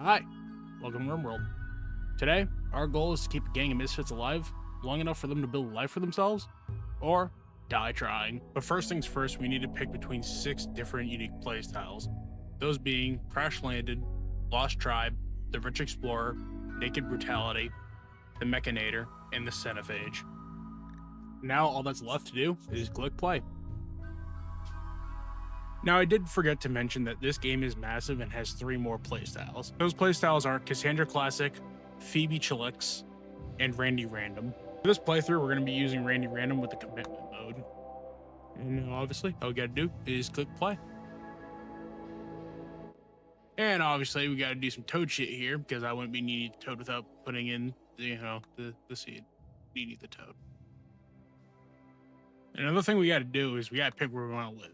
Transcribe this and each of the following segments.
Hi, welcome to Rimworld. Today, our goal is to keep a gang of misfits alive long enough for them to build a life for themselves, or die trying. But first things first, we need to pick between 6 different unique playstyles. Those being Crash Landed, Lost Tribe, the Rich Explorer, Naked Brutality, the Mechanator, and the Cenophage. Now all that's left to do is click play. Now, I did forget to mention that this game is massive and has 3 more playstyles. Those playstyles are Cassandra Classic, Phoebe Chilix, and Randy Random. For this playthrough, we're going to be using Randy Random with the commitment mode. And obviously, all we got to do is click play. And obviously, we got to do some toad shit here because I wouldn't be needing the toad without putting in, the seed. Needing the toad. Another thing we got to do is we got to pick where we want to live.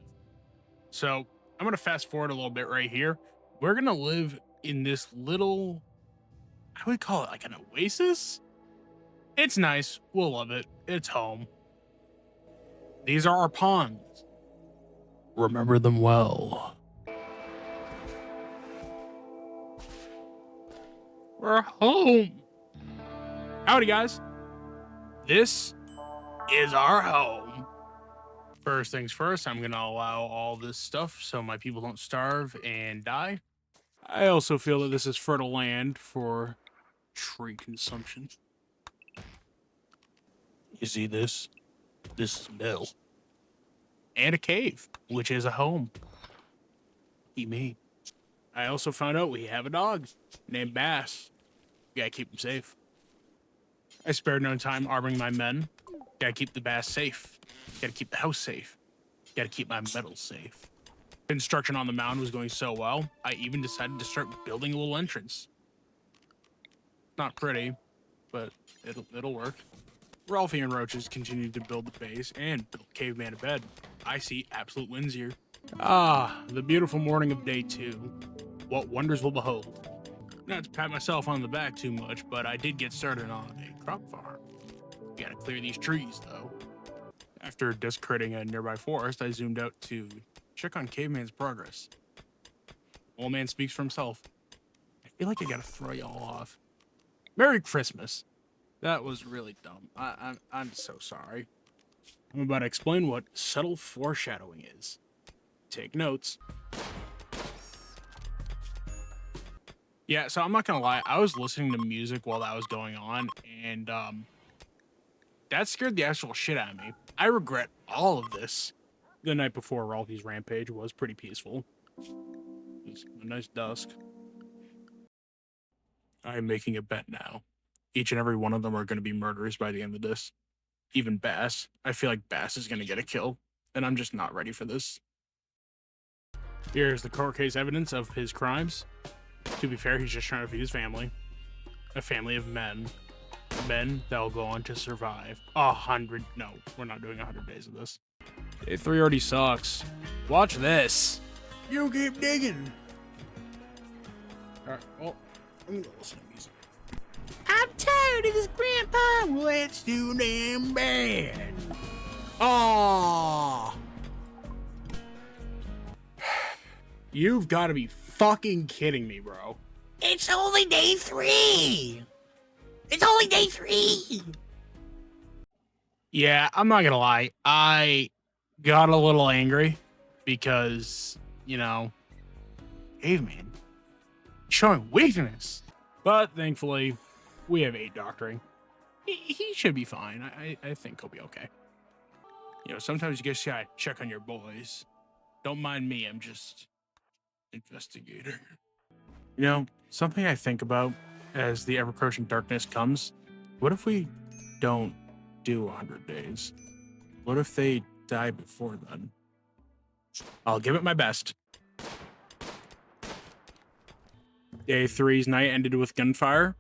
So I'm going to fast forward a little bit right here. We're going to live in this little, I would call it like an oasis. It's nice. We'll love it. It's home. These are our ponds. Remember them well. We're home. Howdy, guys. This is our home. First things first, I'm going to allow all this stuff so my people don't starve and die. I also feel that this is fertile land for tree consumption. You see this? This is mill. And a cave, which is a home. Me. I also found out we have a dog named Bass. Gotta keep him safe. I spared no time arming my men. Gotta keep the Bass safe. Gotta keep the house safe. Gotta keep my metals safe. Construction on the mound was going so well, I even decided to start building a little entrance. Not pretty, but it'll work. Ralphie and Roaches continued to build the base and build Caveman a bed. I see absolute wins here. Ah, the beautiful morning of day 2. What wonders will behold. Not to pat myself on the back too much, but I did get started on a crop farm. Gotta clear these trees, though. After desecrating a nearby forest, I zoomed out to check on Caveman's progress. Old man speaks for himself. I feel like I gotta throw y'all off. Merry Christmas. That was really dumb. I'm so sorry. I'm about to explain what subtle foreshadowing is. Take notes. Yeah, so I'm not gonna lie, I was listening to music while that was going on, and that scared the actual shit out of me. I regret all of this. The night before Ralphie's rampage was pretty peaceful. It was a nice dusk. I am making a bet now. Each and every one of them are going to be murderers by the end of this. Even Bass. I feel like Bass is going to get a kill, and I'm just not ready for this. Here's the court case evidence of his crimes. To be fair, he's just trying to feed his family. A family of men. Men that will go on to survive 100. No, we're not doing 100 days of this. Day 3 already sucks. Watch this. You keep digging. Alright, well, I'm gonna listen to music. I'm tired of this, Grandpa. Let's do damn bad. Aww. You've got to be fucking kidding me, bro. It's only day 3. It's only day 3. Yeah, I'm not gonna lie. I got a little angry because, Caveman showing weakness. But thankfully, we have 8 doctoring. He should be fine. I think he'll be okay. Sometimes you just gotta check on your boys. Don't mind me. I'm just investigator. Something I think about as the ever-approaching darkness comes, what if we don't do 100 days? What if they die before then? I'll give it my best. Day 3's night ended with gunfire.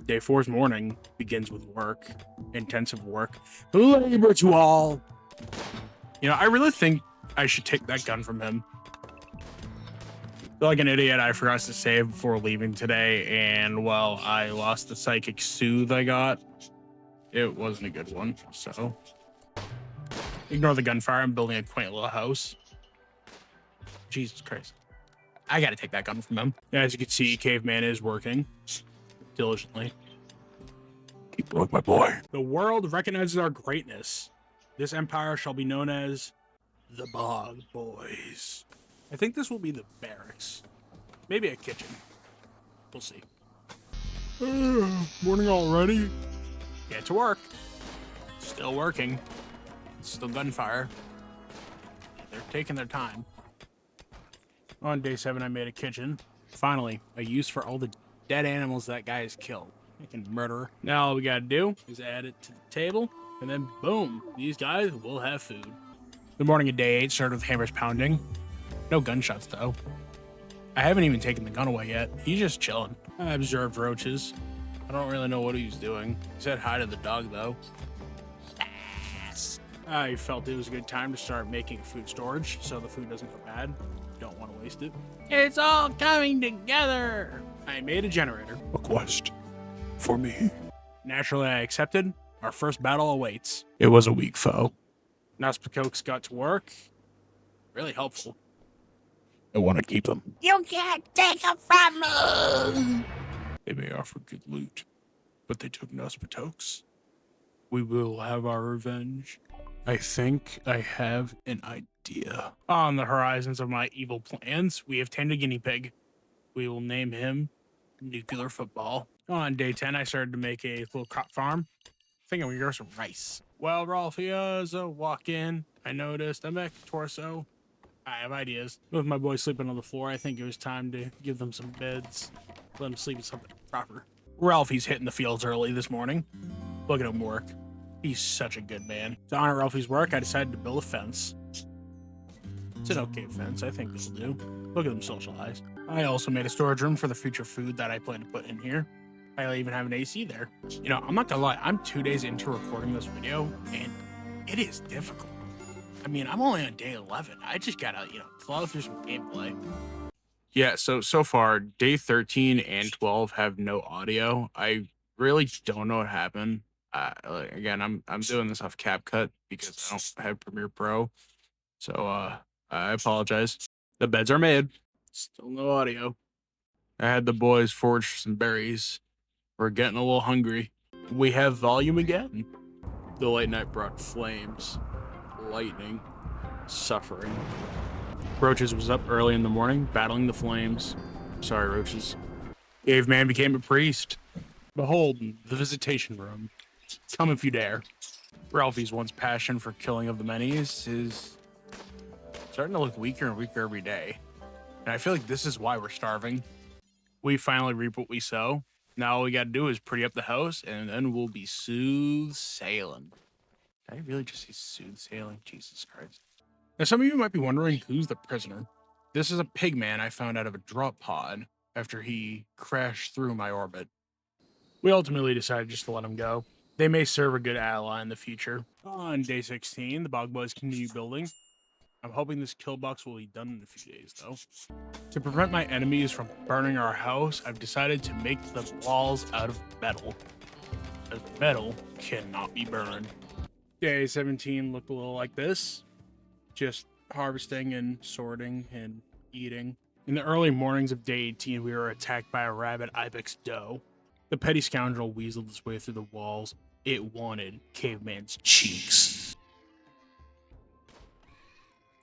Day 4's morning begins with work. Intensive work. Labor to all! I really think I should take that gun from him. Like an idiot, I forgot to save before leaving today, and well, I lost the psychic soothe I got. It wasn't a good one, so ignore the gunfire. I'm building a quaint little house. Jesus Christ. I gotta take that gun from him. As you can see, Caveman is working diligently. Keep going, my boy. The world recognizes our greatness. This empire shall be known as the Bog Boys. I think this will be the barracks. Maybe a kitchen. We'll see. Morning already? Get to work. Still working. Still gunfire. They're taking their time. On day 7, I made a kitchen. Finally, a use for all the dead animals that guy has killed. I can murder. Now all we gotta do is add it to the table, and then boom, these guys will have food. The morning of day 8 started with hammers pounding. No gunshots though. I haven't even taken the gun away yet. He's just chilling. I observed roaches. I don't really know what he was doing. He said hi to the dog though. I felt it was a good time to start making food storage so the food doesn't go bad. Don't want to waste it. It's all coming together. I made a generator. A quest for me. Naturally, I accepted. Our first battle awaits. It was a weak foe. Naspakokes got to work. Really helpful. I want to keep them. You can't take them from me! They may offer good loot, but they took Naspatokes. We will have our revenge. I think I have an idea. On the horizons of my evil plans, we have tamed a guinea pig. We will name him Nuclear Football. On day 10, I started to make a little crop farm. I think I'm gonna grow some rice. Well, Ralphie, as I walk in, I noticed a mech torso. I have ideas. With my boys sleeping on the floor, I think it was time to give them some beds. Let them sleep in something proper. Ralphie's hitting the fields early this morning. Look at him work. He's such a good man. To honor Ralphie's work, I decided to build a fence. It's an okay fence. I think this will do. Look at them socialize. I also made a storage room for the future food that I plan to put in here. I even have an AC there. You know, I'm not gonna lie. I'm 2 days into recording this video, and it is difficult. I mean, I'm only on day 11. I just gotta, plow through some gameplay. Yeah, so far, day 13 and 12 have no audio. I really don't know what happened. Again, I'm doing this off CapCut because I don't have Premiere Pro. So, I apologize. The beds are made. Still no audio. I had the boys forage some berries. We're getting a little hungry. We have volume again. The late night brought flames, lightning, suffering. Roaches was up early in the morning, battling the flames. Sorry, Roaches. Caveman became a priest. Behold, the visitation room. Come if you dare. Ralphie's once passion for killing of the many is starting to look weaker and weaker every day. And I feel like this is why we're starving. We finally reap what we sow. Now all we gotta do is pretty up the house, and then we'll be smooth sailing. Did I really just say smooth sailing? Jesus Christ. Now some of you might be wondering who's the prisoner. This is a pig man I found out of a drop pod after he crashed through my orbit. We ultimately decided just to let him go. They may serve a good ally in the future. On day 16, the Bog Boys continue building. I'm hoping this kill box will be done in a few days, though. To prevent my enemies from burning our house, I've decided to make the walls out of metal. As metal cannot be burned. Day 17 looked a little like this. Just harvesting and sorting and eating. In the early mornings of day 18, we were attacked by a rabid ibex doe. The petty scoundrel weaseled its way through the walls. It wanted Caveman's cheeks.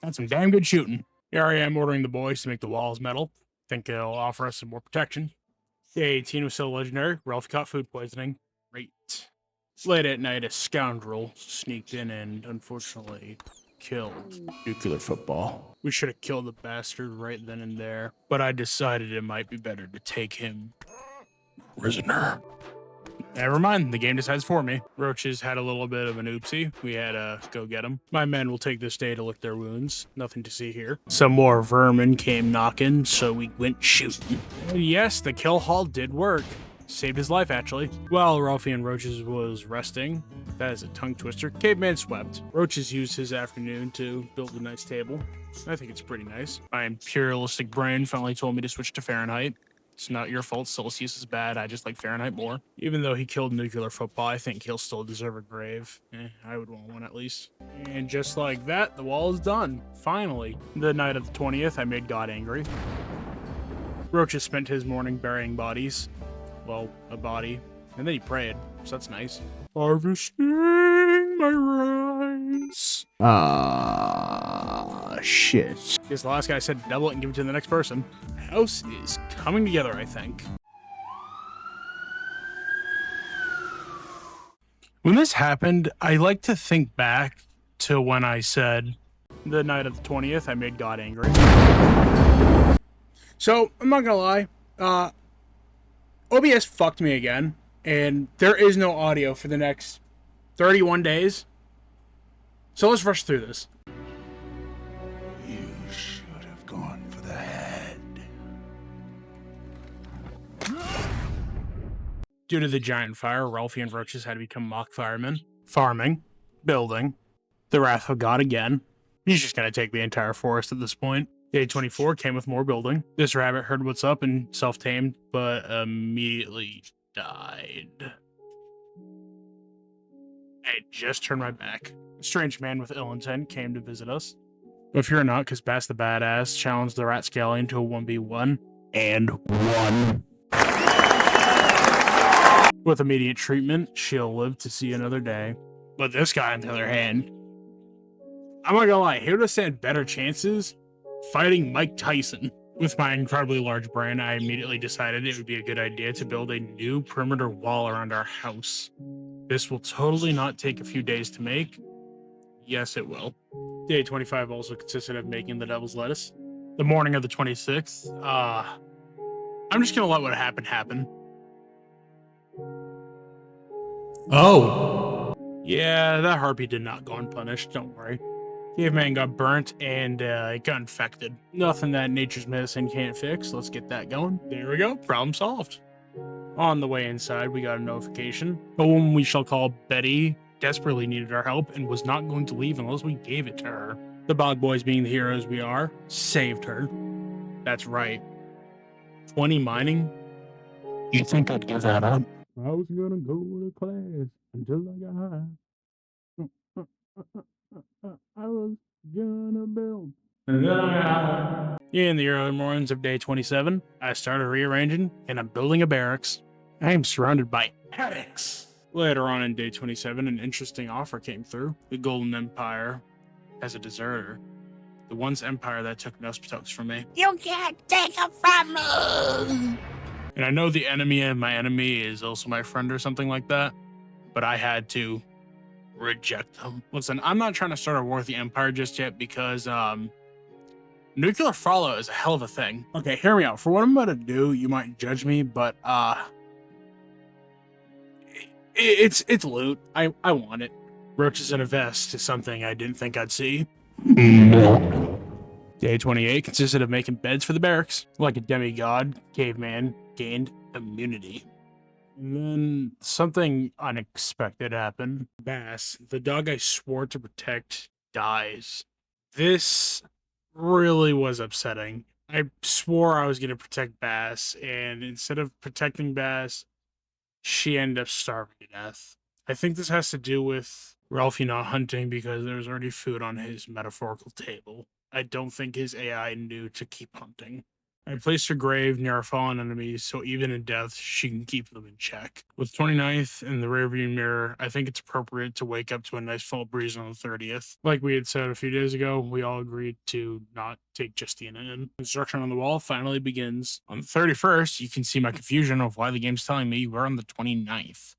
That's some damn good shooting. Here I am ordering the boys to make the walls metal. Think it'll offer us some more protection. Day 18 was so legendary. Ralph caught food poisoning. Great. Late at night, a scoundrel sneaked in and unfortunately killed Nuclear Football. We should have killed the bastard right then and there, but I decided it might be better to take him prisoner. Never mind, the game decides for me. Roaches had a little bit of an oopsie. We had to go get them. My men will take this day to lick their wounds. Nothing to see here. Some more vermin came knocking, so we went shooting. And yes, the kill haul did work. Saved his life, actually. While Ralphie and Roaches was resting, that is a tongue twister, Caveman swept. Roaches used his afternoon to build a nice table. I think it's pretty nice. My imperialistic brain finally told me to switch to Fahrenheit. It's not your fault. Celsius is bad. I just like Fahrenheit more. Even though he killed Nuclear Football, I think he'll still deserve a grave. I would want one at least. And just like that, the wall is done. Finally. The night of the 20th, I made God angry. Roaches spent his morning burying bodies. Well, a body. And then he prayed, so that's nice. Harvesting my rice. Shit. Because the last guy said double it and give it to the next person. House is coming together, I think. When this happened, I like to think back to when I said, the night of the 20th, I made God angry. So, I'm not gonna lie, OBS fucked me again, and there is no audio for the next 31 days. So let's rush through this. You should have gone for the head. Due to the giant fire, Ralphie and Roaches had to become mock firemen. Farming. Building. The wrath of God again. He's just gonna take the entire forest at this point. Day 24 came with more building. This rabbit heard what's up and self-tamed, but immediately died. I just turned my back. A strange man with ill intent came to visit us. But fear not, because Bass the Badass challenged the rat scallion to a 1v1 and won. With immediate treatment, she'll live to see another day. But this guy, on the other hand, I'm not gonna lie, he would have stand better chances fighting Mike Tyson. With my incredibly large brain, I immediately decided it would be a good idea to build a new perimeter wall around our house. This will totally not take a few days to make. Yes, it will. Day 25 also consisted of making the devil's lettuce. The morning of the 26th, I'm just gonna let what happened happen. Oh. Yeah, that harpy did not go unpunished, don't worry. Caveman got burnt and it got infected. Nothing that nature's medicine can't fix. Let's get that going. There we go. Problem solved. On the way inside, we got a notification. A woman we shall call Betty desperately needed our help and was not going to leave unless we gave it to her. The Bog Boys, being the heroes we are, saved her. That's right. 20 mining? You think I'd give that up? I was gonna go to class until I got high. I was gonna build. In the early mornings of day 27, I started rearranging and I'm building a barracks. I am surrounded by attics. Later on in day 27, an interesting offer came through. The Golden Empire as a deserter. The once empire that took Nospitox from me. You can't take it from me! And I know the enemy of my enemy is also my friend or something like that, but I had to reject them. Listen, I'm not trying to start a war with the Empire just yet because nuclear fallout is a hell of a thing. Okay, hear me out. For what I'm about to do, you might judge me, but it's loot. I want it. Roaches in a vest is something I didn't think I'd see. No. Day 28 consisted of making beds for the barracks. Like a demigod, Caveman gained immunity. And then something unexpected happened. Bass, the dog I swore to protect, dies. This really was upsetting. I swore I was going to protect Bass, and instead of protecting Bass, she ended up starving to death. I think this has to do with Ralphie not hunting because there was already food on his metaphorical table. I don't think his AI knew to keep hunting. I placed her grave near our fallen enemies, so even in death, she can keep them in check. With 29th in the rearview mirror, I think it's appropriate to wake up to a nice fall breeze on the 30th. Like we had said a few days ago, we all agreed to not take Justina in. Construction on the wall finally begins. On the 31st, you can see my confusion of why the game's telling me we're on the 29th.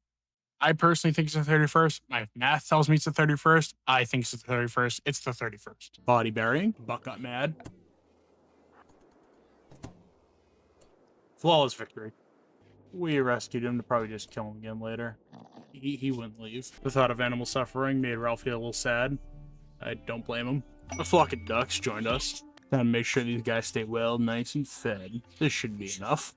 I personally think it's the 31st. My math tells me it's the 31st. I think it's the 31st. It's the 31st. Body burying. Buck got mad. Flawless victory. We rescued him to probably just kill him again later. He wouldn't leave. The thought of animal suffering made Ralph feel a little sad. I don't blame him. A flock of ducks joined us. Time to make sure these guys stay well, nice and fed. This should be enough.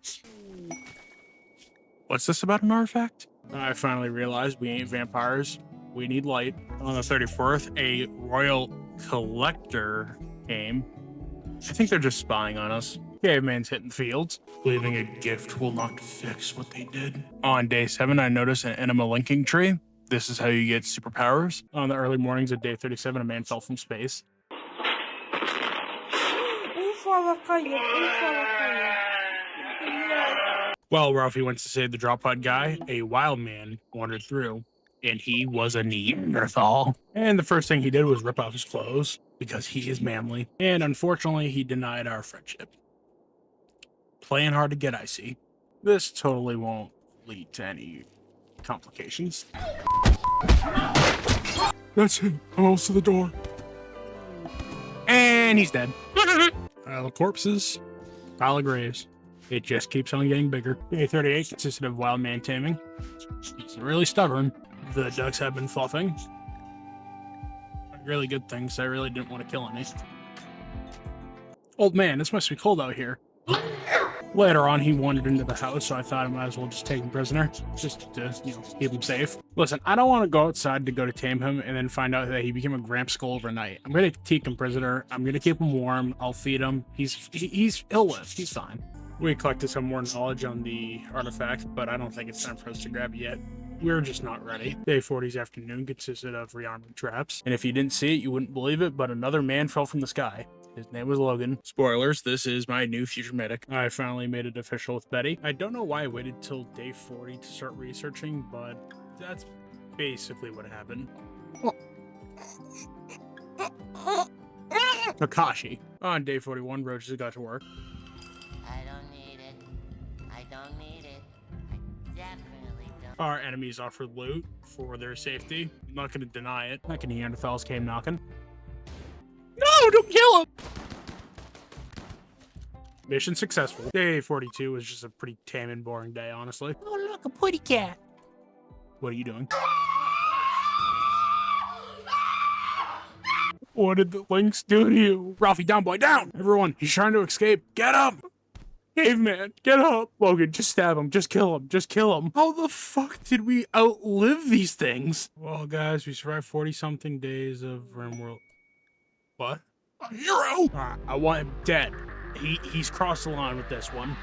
What's this about an artifact? I finally realized we ain't vampires. We need light. On the 34th, a royal collector came. I think they're just spying on us. Caveman's hitting fields. Leaving a gift will not fix what they did. On day 7, I noticed an enema linking tree. This is how you get superpowers. On the early mornings of day 37, a man fell from space. While Ralphie went to save the drop pod guy, a wild man wandered through, and he was a Neanderthal. And the first thing he did was rip off his clothes, because he is manly. And unfortunately, he denied our friendship. Playing hard to get, I see. This totally won't lead to any complications. That's it. I'm almost to the door. And he's dead. Pile of corpses. Pile of graves. It just keeps on getting bigger. Day 38 consisted of wild man taming. He's really stubborn. The ducks have been fluffing. Really good things. I really didn't want to kill any. Old man, this must be cold out here. Later on, he wandered into the house, so I thought I might as well just take him prisoner, just to, keep him safe. Listen, I don't want to go outside to go to tame him and then find out that he became a Gramp Skull overnight. I'm going to take him prisoner. I'm going to keep him warm. I'll feed him. He'll live. He's fine. We collected some more knowledge on the artifact, but I don't think it's time for us to grab it yet. We're just not ready. Day 40's afternoon consisted of rearming traps, and if you didn't see it, you wouldn't believe it, but another man fell from the sky. His name was Logan. Spoilers, this is my new future medic. I finally made it official with Betty. I don't know why I waited till day 40 to start researching, but that's basically what happened. Kakashi. On day 41, Roaches got to work. I don't need it. I don't need it. I definitely don't. Our enemies offered loot for their safety. I'm not going to deny it. Like Neanderthals came knocking. No, don't kill him! Mission successful. Day 42 was just a pretty tame and boring day, honestly. Oh, look, a putty cat. What are you doing? What did the lynx do to you? Ralphie, down, boy, down! Everyone, he's trying to escape. Get him! Caveman, get up! Logan, just stab him. Just kill him. Just kill him. How the fuck did we outlive these things? Well, guys, we survived 40-something days of Rimworld. What? A hero! I want him dead. He's crossed the line with this one.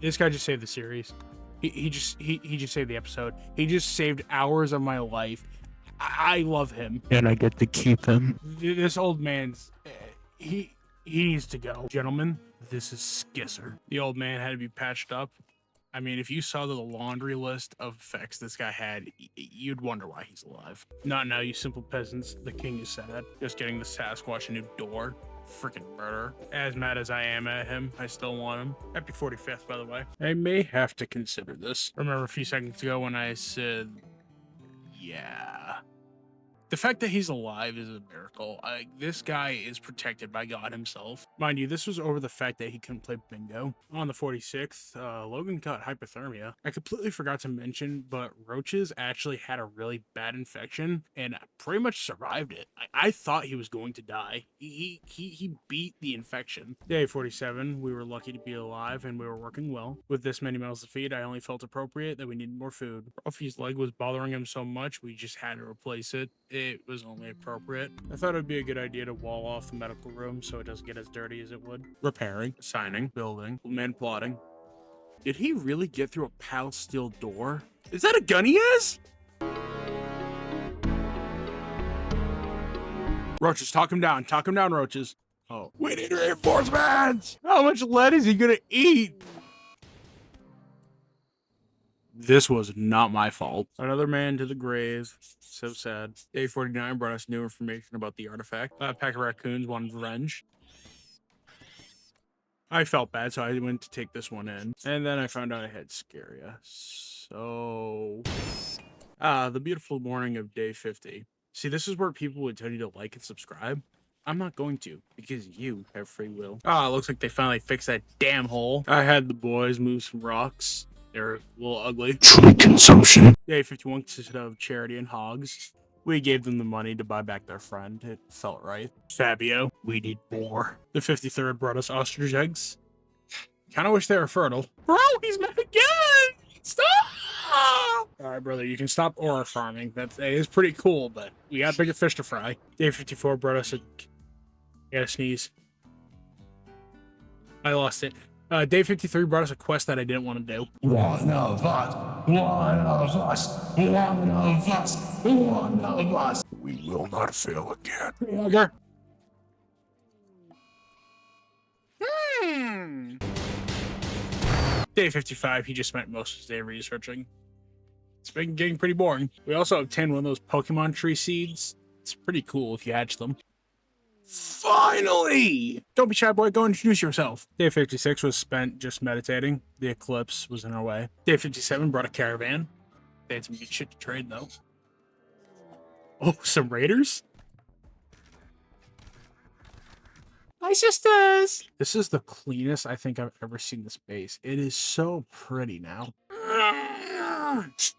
This guy just saved the series. He just saved the episode. He just saved hours of my life. I love him, and I get to keep him. This old man's he needs to go. Gentlemen, this is Skisser. The old man had to be patched up. I mean, if you saw the laundry list of effects this guy had, you'd wonder why he's alive. Not now, you simple peasants. The king is sad. Just getting the Sasquatch a new door. Freaking murder. As mad as I am at him, I still want him. Happy 45th, by the way. I may have to consider this. Remember a few seconds ago when I said, yeah. The fact that he's alive is a miracle. This guy is protected by God himself. Mind you, this was over the fact that he couldn't play bingo. On the 46th, Logan got hypothermia. I completely forgot to mention, but Roaches actually had a really bad infection and pretty much survived it. I thought he was going to die. He beat the infection. Day 47, we were lucky to be alive and we were working well. With this many mouths to feed, I only felt appropriate that we needed more food. Ruffy's leg was bothering him so much, we just had to replace it. It was only appropriate. I thought it'd be a good idea to wall off the medical room so it doesn't get as dirty as it would. Repairing, signing, building, man plotting. Did he really get through a pal steel door? Is that a gun he has? Roaches, talk him down, Roaches. Oh, we need reinforcements! How much lead is he gonna eat? This was not my fault. Another man to the grave. So sad. Day 49 brought us new information about the artifact. A pack of raccoons wanted revenge. I felt bad, so I went to take this one in. And then I found out I had Scaria. So... the beautiful morning of day 50. See, this is where people would tell you to like and subscribe. I'm not going to, because you have free will. It looks like they finally fixed that damn hole. I had the boys move some rocks. They're a little ugly. True consumption. Day 51 consisted of Charity and Hogs. We gave them the money to buy back their friend. It felt right. Fabio, we need more. The 53rd brought us ostrich eggs. Kinda wish they were fertile. Bro, he's mad again! Stop! Alright, brother, you can stop aura farming. That is pretty cool, but we got bigger fish to fry. Day 54 brought us a I gotta sneeze. I lost it. Day 53 brought us a quest that I didn't want to do. One of us. One of us. One of us. One of us. We will not fail again. Hugger. Day 55, he just spent most of his day researching. It's been getting pretty boring. We also obtained one of those Pokemon tree seeds. It's pretty cool if you hatch them. Finally! Don't be shy, boy. Go introduce yourself. Day 56 was spent just meditating. The eclipse was in our way. Day 57 brought a caravan. They had some good shit to trade, though. Oh, some raiders? Hi, sisters! This is the cleanest I think I've ever seen this base. It is so pretty now.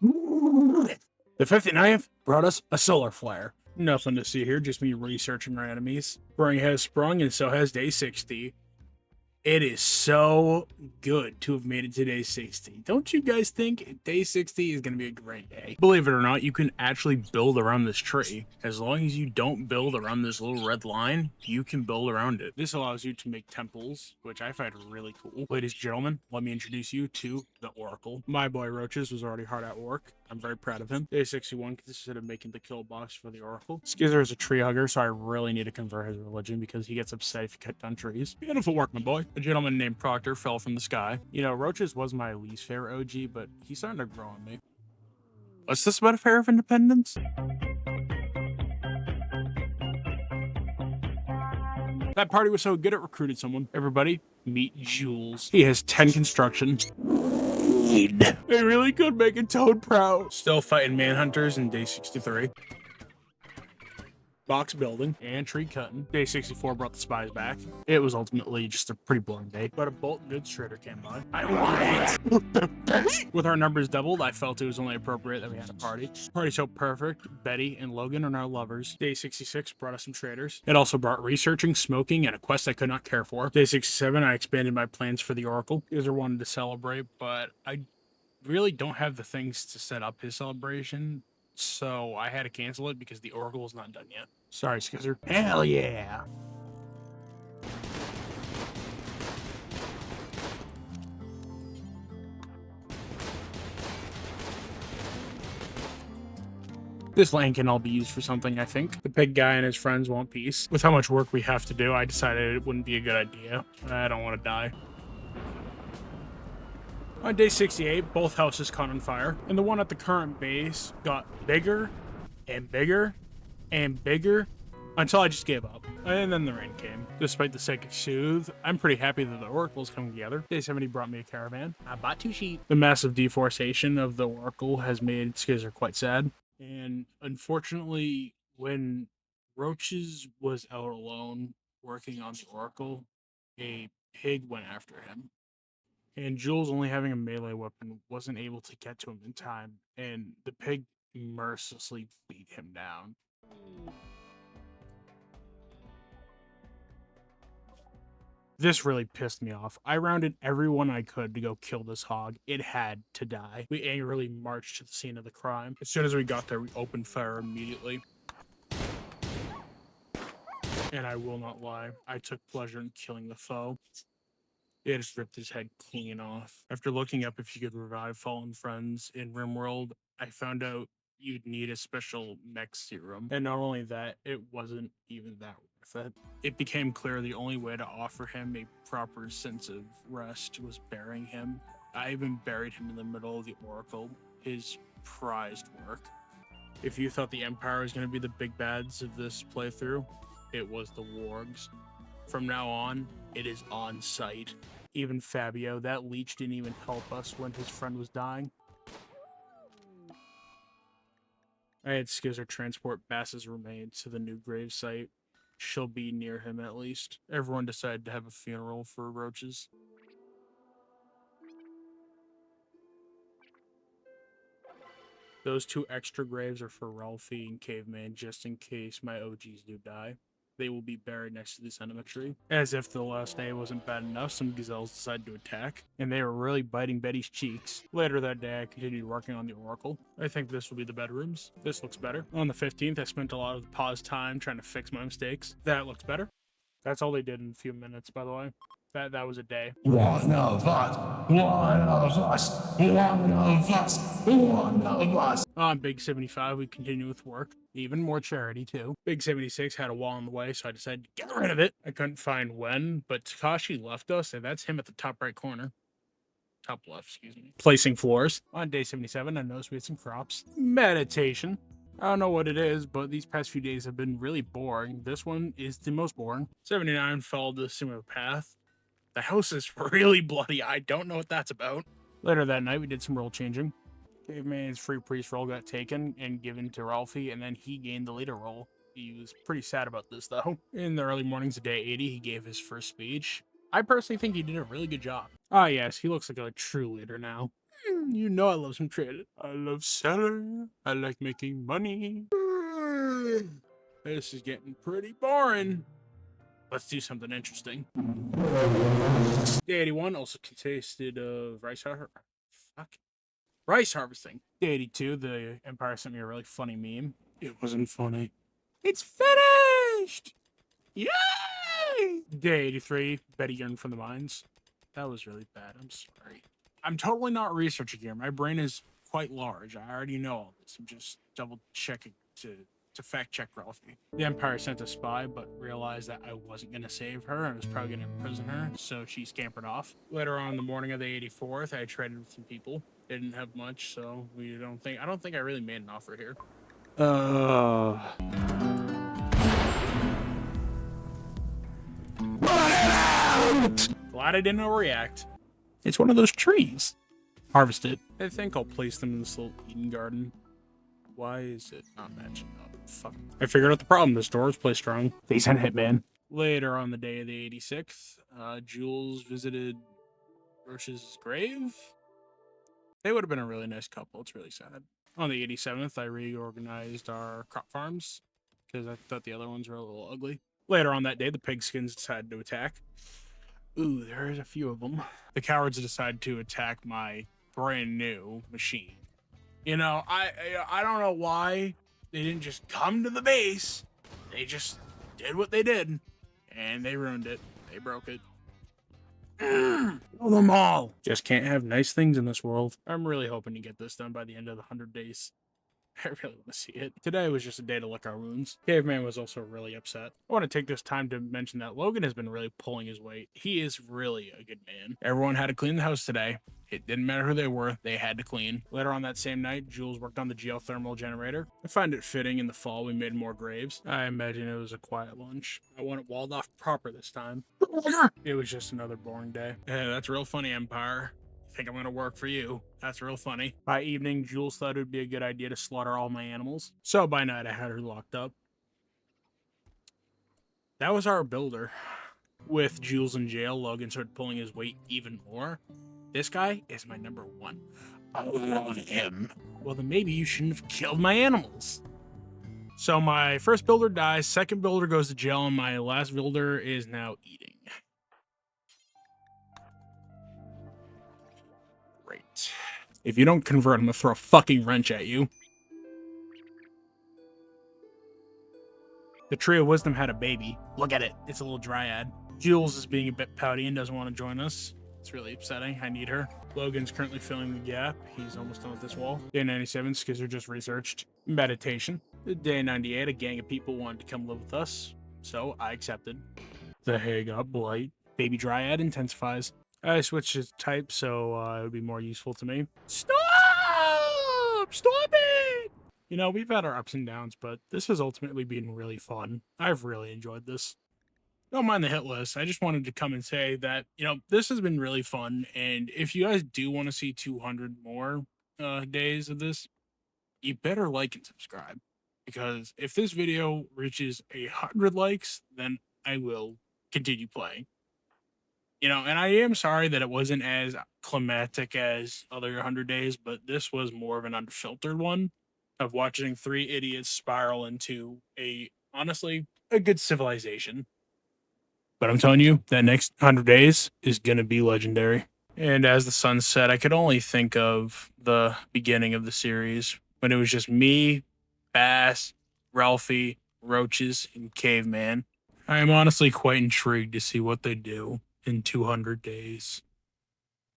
The 59th brought us a solar flare. Nothing to see here, just me researching our enemies. Spring has sprung, and so has day 60. It is so good to have made it to day 60. Don't you guys think day 60 is going to be a great day? Believe it or not, you can actually build around this tree. As long as you don't build around this little red line, you can build around it. This allows you to make temples, which I find really cool. Ladies and gentlemen, let me introduce you to the Oracle. My boy Roaches was already hard at work. I'm very proud of him. Day 61 consisted of making the kill box for the Oracle. Skizzer is a tree hugger, so I really need to convert his religion because he gets upset if you cut down trees. Beautiful work, my boy. A gentleman named Proctor fell from the sky. You know, Roaches was my least favorite OG, but he's starting to grow on me. What's this about a fair of independence? That party was so good it recruited someone. Everybody, meet Jules. He has 10 construction. They really could make a Toad proud. Still fighting manhunters in day 63. Box building and tree cutting. Day 64 brought the spies back. It was ultimately just a pretty boring day, but a bolt goods trader came by. I want it! With our numbers doubled, I felt it was only appropriate that we had a party. Party so perfect, Betty and Logan are now lovers. Day 66 brought us some traders. It also brought researching, smoking, and a quest I could not care for. Day 67, I expanded my plans for the Oracle. User wanted to celebrate, but I really don't have the things to set up his celebration, so I had to cancel it because the Oracle was not done yet. Sorry, Skizzer. Hell yeah! This land can all be used for something, I think. The pig guy and his friends want peace. With how much work we have to do, I decided it wouldn't be a good idea. I don't want to die. On day 68, both houses caught on fire, and the one at the current base got bigger and bigger and bigger until I just gave up. And then the rain came. Despite the psychic soothe, I'm pretty happy that the Oracle's coming together. Day 70 brought me a caravan. I bought 2 sheep. The massive deforestation of the Oracle has made Skizzer quite sad. And unfortunately, when Roaches was out alone working on the Oracle, a pig went after him. And Jules, only having a melee weapon, wasn't able to get to him in time, and the pig mercilessly beat him down. This really pissed me off. I rounded everyone I could to go kill this hog. It had to die. We angrily marched to the scene of the crime. As soon as we got there, we opened fire immediately. And I will not lie, I took pleasure in killing the foe. It just ripped his head clean off. After looking up if you could revive fallen friends in Rimworld, I found out you'd need a special mech serum. And not only that, it wasn't even that worth it. It became clear the only way to offer him a proper sense of rest was burying him. I even buried him in the middle of the Oracle, his prized work. If you thought the Empire was going to be the big bads of this playthrough, it was the Wargs. From now on, it is on site. Even Fabio, that leech didn't even help us when his friend was dying. I had Skizzer transport Bass's remains to the new grave site. She'll be near him at least. Everyone decided to have a funeral for Roaches. Those 2 extra graves are for Ralphie and Caveman, just in case my OGs do die. They will be buried next to the sentiment tree. As if the last day wasn't bad enough, some gazelles decided to attack, and they were really biting Betty's cheeks. Later that day, I continued working on the Oracle. I think this will be the bedrooms. This looks better. On the 15th, I spent a lot of the paused time trying to fix my mistakes. That looks better. That's all they did in a few minutes, by the way. That was a day. One of us, one of us, one of us, one of us. On Big 75, we continue with work. Even more charity, too. Big 76 had a wall in the way, so I decided to get rid of it. I couldn't find when, but Takashi left us, and that's him at the top right corner. Top left, excuse me. Placing floors. On day 77, I noticed we had some crops. Meditation. I don't know what it is, but these past few days have been really boring. This one is the most boring. 79 followed the similar path. The house is really bloody. I don't know what that's about. Later that night, we did some role changing. Caveman's free priest role got taken and given to Ralphie, and then he gained the leader role. He was pretty sad about this, though. In the early mornings of day 80, he gave his first speech. I personally think he did a really good job. Ah, yes, he looks like a true leader now. You know I love some trade. I love selling. I like making money. This is getting pretty boring. Let's do something interesting. Day 81 also consisted of rice harvesting. Day 82, the Empire sent me a really funny meme. It wasn't funny. It's finished! Yay! Day 83, Betty yearned from the mines. That was really bad. I'm sorry. I'm totally not researching here. My brain is quite large. I already know all this. I'm just double checking to fact check Ralphie. The Empire sent a spy, but realized that I wasn't going to save her. I was probably going to imprison her, so she scampered off. Later on in the morning of the 84th, I traded with some people. They didn't have much, so I don't think I really made an offer here. Glad I didn't overreact. It's one of those trees. Harvest it. I think I'll place them in this little Eden garden. Why is it not matching up? Fuck. I figured out the problem. This door is placed wrong. They sent Hitman. Later on the day of the 86th, Jules visited Roche's grave. They would have been a really nice couple. It's really sad. On the 87th, I reorganized our crop farms because I thought the other ones were a little ugly. Later on that day, the pigskins decided to attack. Ooh, there's a few of them. The cowards decided to attack my brand new machine. You know, I don't know why they didn't just come to the base. They just did what they did, and they ruined it. They broke it. Kill them all. Just can't have nice things in this world. I'm really hoping to get this done by the end of the 100 days. I really want to see it. Today was just a day to lick our wounds. Caveman was also really upset. I want to take this time to mention that Logan has been really pulling his weight. He is really a good man. Everyone had to clean the house today. It didn't matter who they were, they had to clean. Later on that same night, Jules worked on the geothermal generator. I find it fitting in the fall we made more graves. I imagine it was a quiet lunch. I want it walled off proper this time. It was just another boring day. Yeah, that's real funny, Empire. Think I'm gonna work for you. That's real funny. By evening, Jules thought it would be a good idea to slaughter all my animals. So by night, I had her locked up. That was our builder. With Jules in jail, Logan started pulling his weight even more. This guy is my number one. I love him. Well, then maybe you shouldn't have killed my animals. So my first builder dies, second builder goes to jail, and my last builder is now eating. Great. If you don't convert, I'm gonna throw a fucking wrench at you. The Tree of Wisdom had a baby. Look at it. It's a little dryad. Jules is being a bit pouty and doesn't want to join us. It's really upsetting. I need her. Logan's currently filling the gap. He's almost done with this wall. Day 97, Skizzer just researched. Meditation. Day 98, a gang of people wanted to come live with us, so I accepted. The hay got blight. Baby dryad intensifies. I switched his type so it would be more useful to me. Stop! Stop it! You know, we've had our ups and downs, but this has ultimately been really fun. I've really enjoyed this. Don't mind the hit list. I just wanted to come and say that, you know, this has been really fun. And if you guys do want to see 200 more days of this, you better like and subscribe. Because if this video reaches 100 likes, then I will continue playing. You know, and I am sorry that it wasn't as climatic as other 100 days, but this was more of an unfiltered one of watching three idiots spiral into honestly, a good civilization. But I'm telling you, that next 100 days is going to be legendary. And as the sun set, I could only think of the beginning of the series when it was just me, Bass, Ralphie, Roaches, and Caveman. I am honestly quite intrigued to see what they do in 200 days.